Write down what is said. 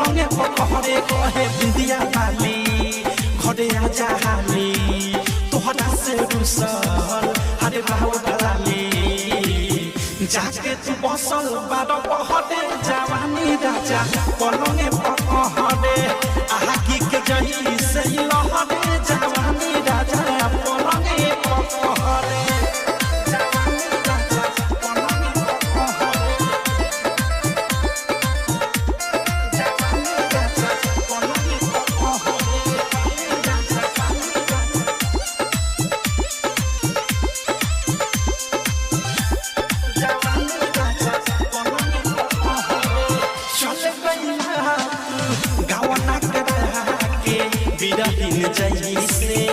पलंगे पकड़े कहे बिंदिया वाली घरे आजा हाली तोहरा से रुसल हरे बाबू ढलाली जाके तू बसल बारो पहरे जवानी राजा पलंगे पकड़े आगी के जही से लहरे जवानी राजा पलंगे पकड़े बिरहिन जैसे